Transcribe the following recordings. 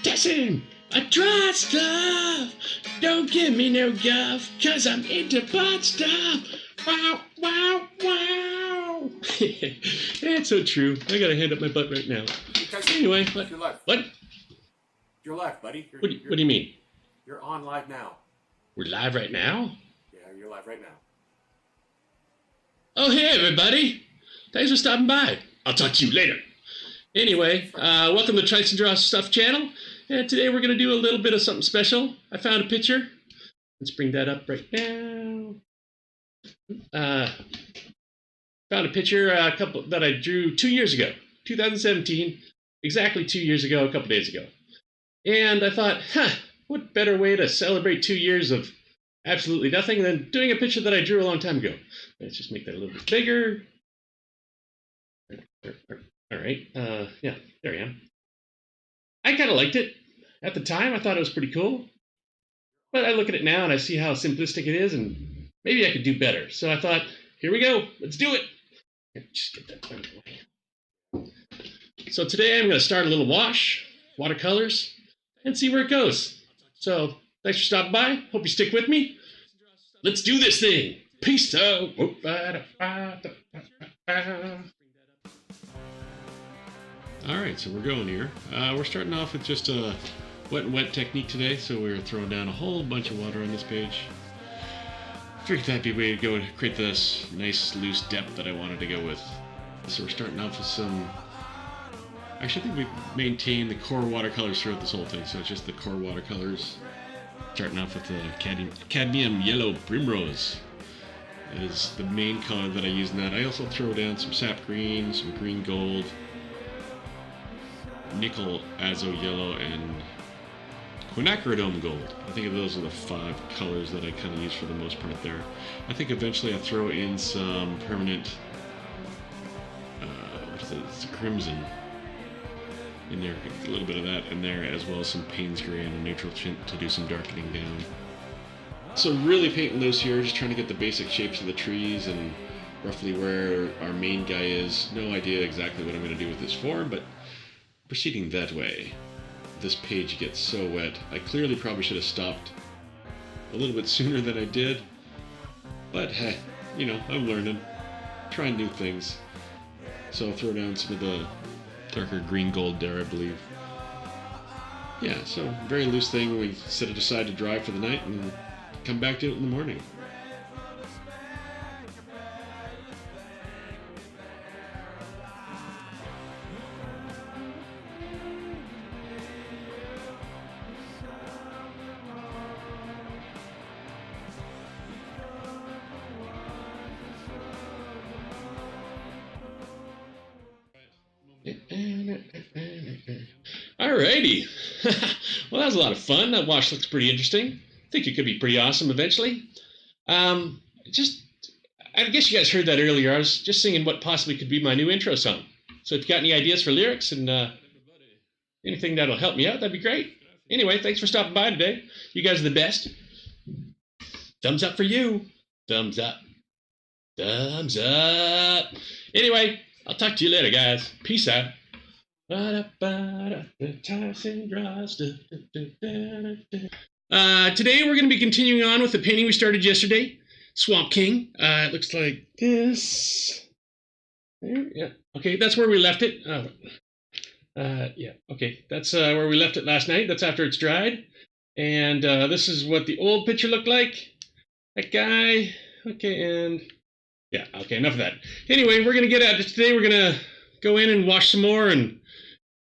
Tessin', I tried stuff. Don't give me no guff, cause I'm into butt stuff. Wow, wow, wow. It's so true. I got a hand up my butt right now. Anyway, what? You're live. What? You're live, buddy. What do you mean? You're on live now. We're live right now? Yeah, you're live right now. Oh, hey, everybody. Thanks for stopping by. I'll talk to you later. Anyway, welcome to the Tshirts and Draw Stuff channel. And today we're going to do a little bit of something special. I found a picture. Let's bring that up right now. Found a picture that I drew 2 years ago, 2017, exactly 2 years ago, a couple days ago. And I thought, what better way to celebrate 2 years of absolutely nothing than doing a picture that I drew a long time ago. Let's just make that a little bit bigger. All right, yeah, there I am. I kind of liked it. At the time, I thought it was pretty cool. But I look at it now and I see how simplistic it is, and maybe I could do better. So I thought, here we go, let's do it. Just get that out of the way. So today I'm going to start a little wash, watercolors, and see where it goes. So thanks for stopping by. Hope you stick with me. Let's do this thing. Peace out. All right, so we're going here. We're starting off with just a wet and wet technique today, so we're throwing down a whole bunch of water on this page. Figured that'd be a way to go to create this nice loose depth that I wanted to go with. So we're starting off with some... Actually, I think we've maintained the core watercolors throughout this whole thing, so it's just the core watercolors. Starting off with the cadmium yellow primrose. That is the main color that I use in that. I also throw down some sap green, some green gold, nickel azo yellow, and quinacridone gold. I think those are the 5 colors that I kind of use for the most part there. I think eventually I'll throw in some permanent, what is it? It's crimson in there, a little bit of that in there, as well as some Payne's gray and a neutral tint to do some darkening down. So really painting loose here, just trying to get the basic shapes of the trees and roughly where our main guy is. No idea exactly what I'm going to do with this form, but proceeding that way. This page gets so wet. I clearly probably should have stopped a little bit sooner than I did, but hey, you know, I'm learning, trying new things. So I'll throw down some of the darker green gold there, I believe. Yeah, so very loose thing. We set it aside to dry for the night and come back to it in the morning. Alrighty. Well, that was a lot of fun. That wash looks pretty interesting. I think it could be pretty awesome eventually. I guess you guys heard that earlier. I was just singing what possibly could be my new intro song. So if you got any ideas for lyrics and anything that'll help me out, that'd be great. Anyway, thanks for stopping by today. You guys are the best. Thumbs up for you. Thumbs up. Thumbs up. Anyway, I'll talk to you later, guys. Peace out. Today we're going to be continuing on with the painting we started yesterday, Swamp King. It looks like this. Yeah. Okay, that's where we left it. Yeah. Okay, that's where we left it last night. That's after it's dried. And this is what the old picture looked like. That guy. Okay, and yeah. Okay, enough of that. Anyway, we're going to get at it today. We're going to go in and wash some more and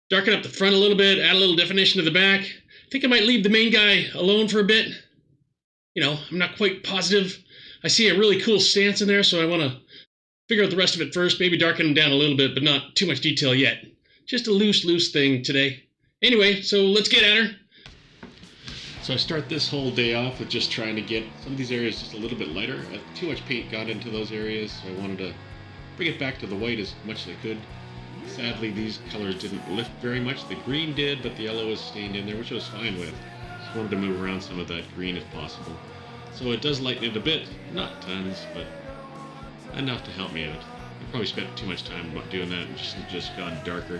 darken up the front a little bit, add a little definition to the back. I think I might leave the main guy alone for a bit. You know, I'm not quite positive. I see a really cool stance in there, so I want to figure out the rest of it first, maybe darken him down a little bit, but not too much detail yet. Just a loose thing today. Anyway, so let's get at her. So I start this whole day off with just trying to get some of these areas just a little bit lighter. Too much paint got into those areas, so I wanted to bring it back to the white as much as I could. Sadly, these colors didn't lift very much. The green did, but the yellow was stained in there, which I was fine with. Just wanted to move around some of that green if possible. So it does lighten it a bit. Not tons, but enough to help me out. I probably spent too much time doing that and just gone darker.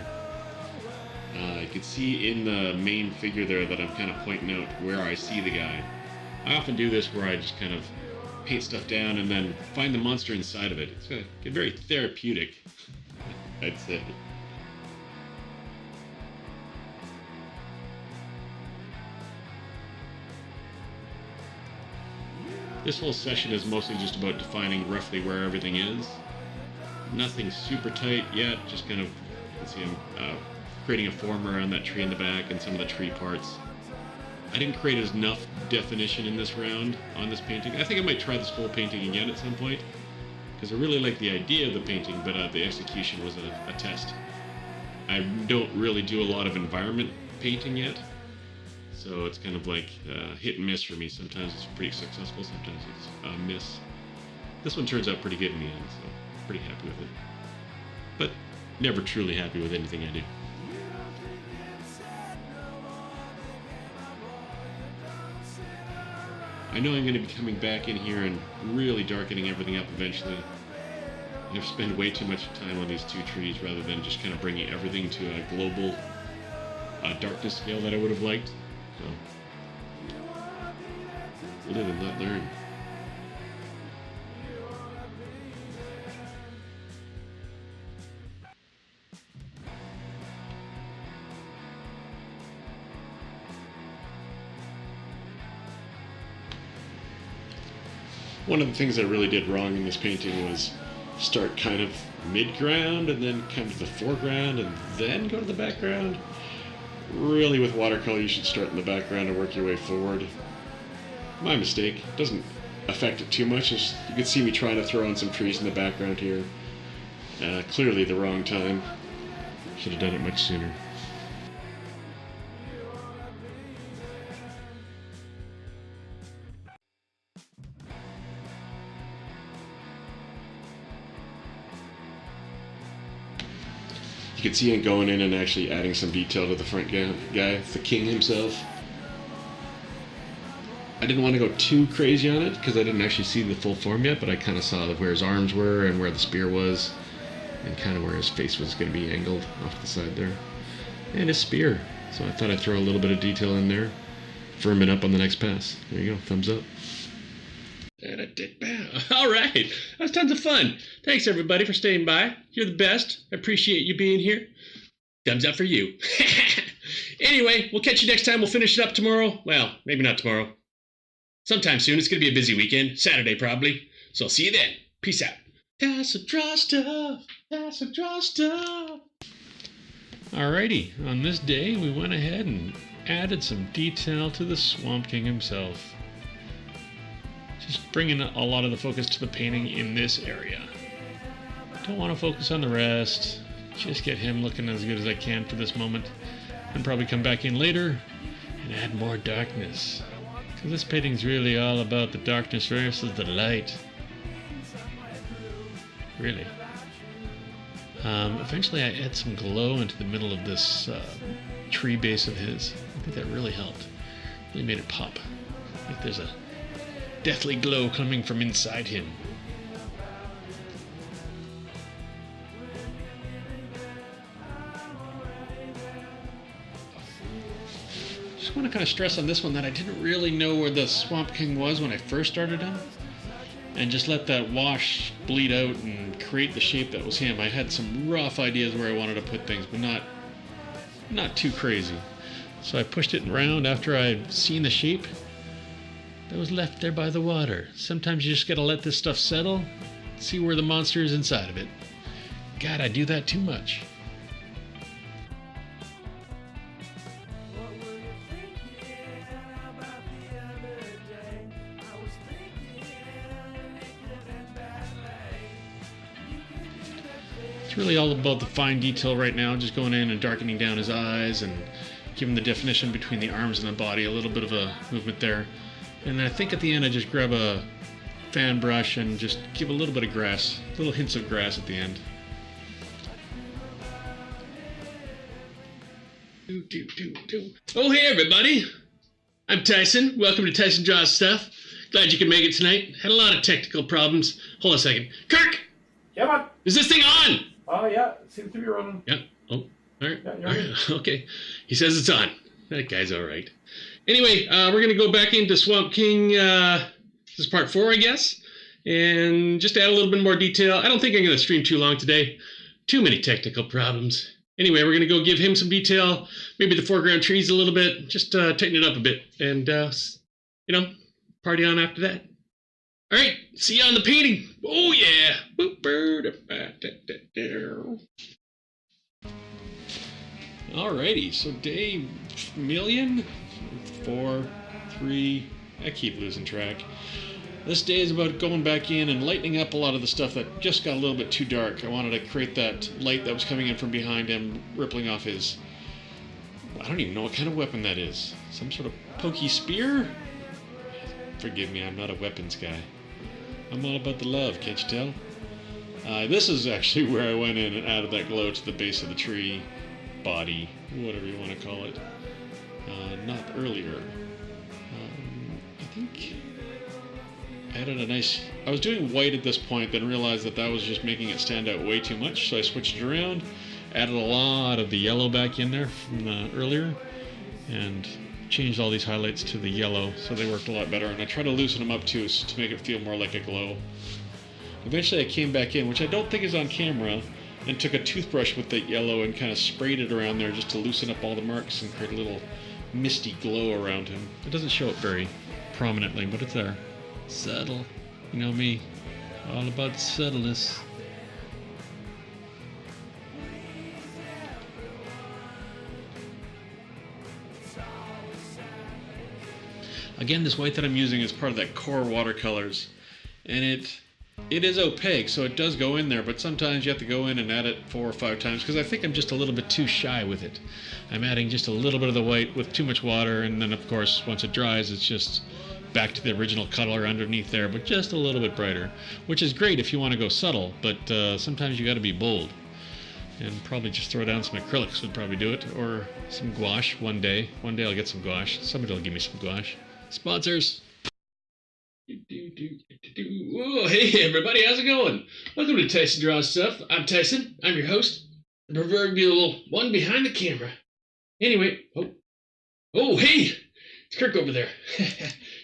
You can see in the main figure there that I'm kind of pointing out where I see the guy. I often do this where I just kind of paint stuff down and then find the monster inside of it. It's get very therapeutic, I'd say. This whole session is mostly just about defining roughly where everything is. Nothing super tight yet, just kind of, you can see I'm creating a form around that tree in the back and some of the tree parts. I didn't create enough definition in this round on this painting. I think I might try this whole painting again at some point, because I really like the idea of the painting, but the execution was a test. I don't really do a lot of environment painting yet, so it's kind of like hit and miss for me. Sometimes it's pretty successful, sometimes it's a miss. This one turns out pretty good in the end, so pretty happy with it. But never truly happy with anything I do. I know I'm going to be coming back in here and really darkening everything up eventually. I've spent way too much time on these two trees rather than just kind of bringing everything to a global darkness scale that I would have liked. So, live and let learn. One of the things I really did wrong in this painting was start kind of mid-ground and then come to the foreground and then go to the background. Really, with watercolor, you should start in the background and work your way forward. My mistake. Doesn't affect it too much. You can see me trying to throw in some trees in the background here. Clearly the wrong time. Should have done it much sooner. You can see him going in and actually adding some detail to the front guy. It's the king himself. I didn't want to go too crazy on it because I didn't actually see the full form yet, but I kind of saw where his arms were and where the spear was and kind of where his face was going to be angled off the side there. And his spear. So I thought I'd throw a little bit of detail in there. Firm it up on the next pass. There you go. Thumbs up. And a dick bow. All right. That was tons of fun. Thanks, everybody, for staying by. You're the best. I appreciate you being here. Thumbs up for you. Anyway, we'll catch you next time. We'll finish it up tomorrow. Well, maybe not tomorrow. Sometime soon. It's going to be a busy weekend. Saturday, probably. So I'll see you then. Peace out. That's a draw stuff. That's a draw stuff. Alrighty. On this day, we went ahead and added some detail to the Swamp King himself. Just bringing a lot of the focus to the painting in this area. Don't want to focus on the rest. Just get him looking as good as I can for this moment. And probably come back in later and add more darkness. Because this painting's really all about the darkness versus the light. Really. Eventually I add some glow into the middle of this tree base of his. I think that really helped. Really made it pop. Like there's a deathly glow coming from inside him. Just want to kind of stress on this one that I didn't really know where the Swamp King was when I first started him, and just let that wash bleed out and create the shape that was him. I had some rough ideas where I wanted to put things, but not too crazy. So I pushed it around after I'd seen the shape that was left there by the water. Sometimes you just gotta let this stuff settle, see where the monster is inside of it. God, I do that too much. It's really all about the fine detail right now, just going in and darkening down his eyes and giving the definition between the arms and the body, a little bit of a movement there. And I think at the end I just grab a fan brush and just give a little bit of grass, little hints of grass at the end. Oh, hey everybody! I'm Tyson. Welcome to Tyson Draws Stuff. Glad you could make it tonight. Had a lot of technical problems. Hold on a second. Kirk! Yeah, man. Is this thing on? Oh, yeah. It seems to be running. Yeah. Oh, All right. Yeah, you're right. Okay. He says it's on. That guy's all right. Anyway, we're going to go back into Swamp King. This is part 4, I guess. And just add a little bit more detail. I don't think I'm going to stream too long today. Too many technical problems. Anyway, we're going to go give him some detail. Maybe the foreground trees a little bit. Just tighten it up a bit. And, party on after that. All right. See you on the painting. Oh, yeah. Alrighty, so day million, 4, 3, I keep losing track. This day is about going back in and lightening up a lot of the stuff that just got a little bit too dark. I wanted to create that light that was coming in from behind him, rippling off his, I don't even know what kind of weapon that is. Some sort of pokey spear? Forgive me, I'm not a weapons guy. I'm all about the love, can't you tell? This is actually where I went in and added that glow to the base of the tree. Body, whatever you want to call it. Not earlier. I think I added a nice... I was doing white at this point, then realized that was just making it stand out way too much, so I switched it around, added a lot of the yellow back in there from earlier, and changed all these highlights to the yellow, so they worked a lot better, and I tried to loosen them up too, to make it feel more like a glow. Eventually I came back in, which I don't think is on camera, and took a toothbrush with the yellow and kind of sprayed it around there just to loosen up all the marks and create a little misty glow around him. It doesn't show it very prominently, but it's there. Subtle. You know me. All about subtleness. Again, this white that I'm using is part of that core watercolors, and it is opaque, so it does go in there, but sometimes you have to go in and add it 4 or 5 times, because I think I'm just a little bit too shy with it. I'm adding just a little bit of the white with too much water, and then of course once it dries it's just back to the original color underneath there, but just a little bit brighter, which is great if you want to go subtle, but sometimes you got to be bold. And probably just throw down some acrylics would probably do it, or some gouache one day. One day I'll get some gouache. Somebody will give me some gouache. Sponsors! Whoa, hey everybody, how's it going? Welcome to Tyson Draws Stuff. I'm Tyson. I'm your host, the proverbial one behind the camera. Anyway, oh, hey, it's Kirk over there.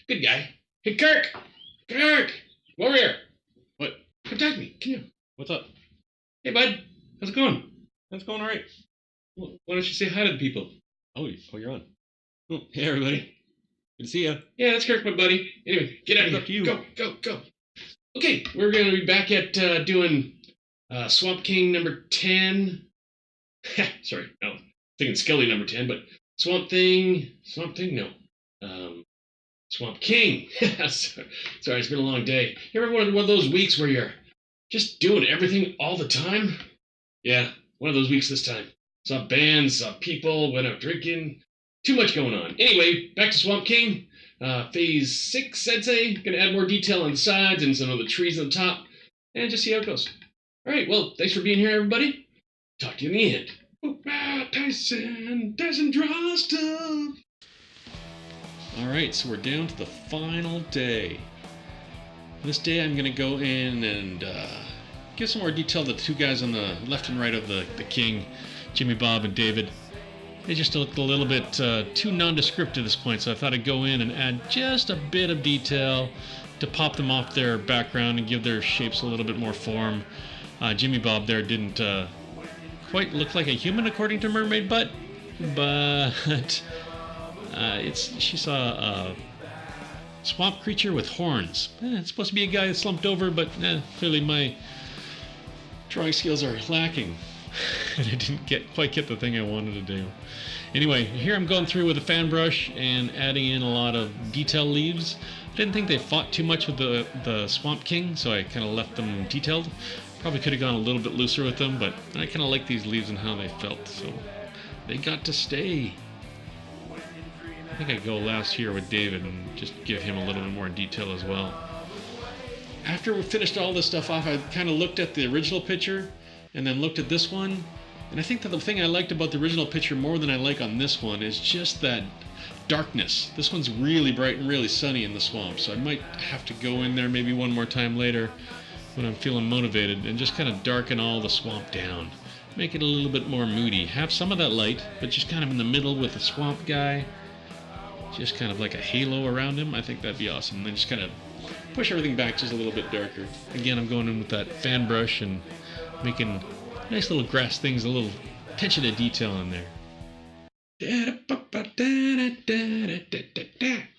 Good guy. Hey, Kirk, come over here. What? Come talk to me. Come here. What's up? Hey, bud, how's it going? That's going all right. Well, why don't you say hi to the people? Oh, you're on. Oh, hey everybody. Good to see ya. Yeah, that's Kirk, my buddy. Anyway, get out of here. Up to you. Go. Okay, we're going to be back at doing Swamp King number 10. Sorry, no. Thinking Skelly number 10, but Swamp Thing, no. Swamp King. Sorry, it's been a long day. You ever one of those weeks where you're just doing everything all the time? Yeah, one of those weeks this time. Saw bands, saw people, went out drinking. Too much going on. Anyway, back to Swamp King. Phase 6, I'd say. Gonna add more detail on the sides and some of the trees on the top. And just see how it goes. Alright, well, thanks for being here, everybody. Talk to you in the end. Tyson Draws Stuff. Alright, so we're down to the final day. This day I'm gonna go in and give some more detail to the 2 guys on the left and right of the king, Jimmy Bob and David. They just looked a little bit too nondescript at this point, so I thought I'd go in and add just a bit of detail to pop them off their background and give their shapes a little bit more form. Jimmy Bob there didn't quite look like a human according to Mermaid Butt, but she saw a swamp creature with horns. It's supposed to be a guy that slumped over, but clearly my drawing skills are lacking. And I didn't quite get the thing I wanted to do. Anyway, here I'm going through with a fan brush and adding in a lot of detail leaves. I didn't think they fought too much with the Swamp King, so I kind of left them detailed. Probably could have gone a little bit looser with them, but I kind of like these leaves and how they felt, so they got to stay. I think I'd go last here with David and just give him a little bit more detail as well. After we finished all this stuff off, I kind of looked at the original picture and then looked at this one, and I think that the thing I liked about the original picture more than I like on this one is just that darkness. This one's really bright and really sunny in the swamp, so I might have to go in there maybe one more time later when I'm feeling motivated and just kind of darken all the swamp down. make it a little bit more moody. Have some of that light, but just kind of in the middle with the swamp guy. Just kind of like a halo around him. I think that'd be awesome. And then just kind of push everything back just a little bit darker. Again, I'm going in with that fan brush and making nice little grass things, a little attention to detail in there.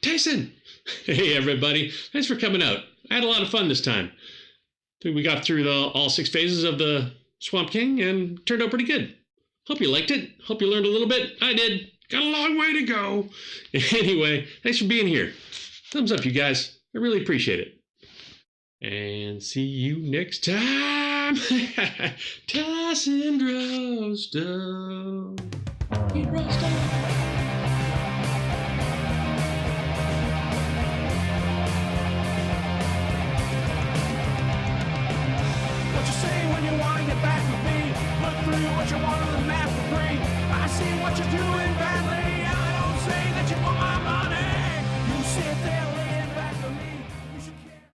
Tyson! Hey everybody, thanks for coming out. I had a lot of fun this time. I think we got through all 6 phases of the Swamp King and turned out pretty good. Hope you liked it. Hope you learned a little bit. I did. Got a long way to go. Anyway, thanks for being here. Thumbs up, you guys. I really appreciate it. And see you next time. Tyson Rosto. Rosto.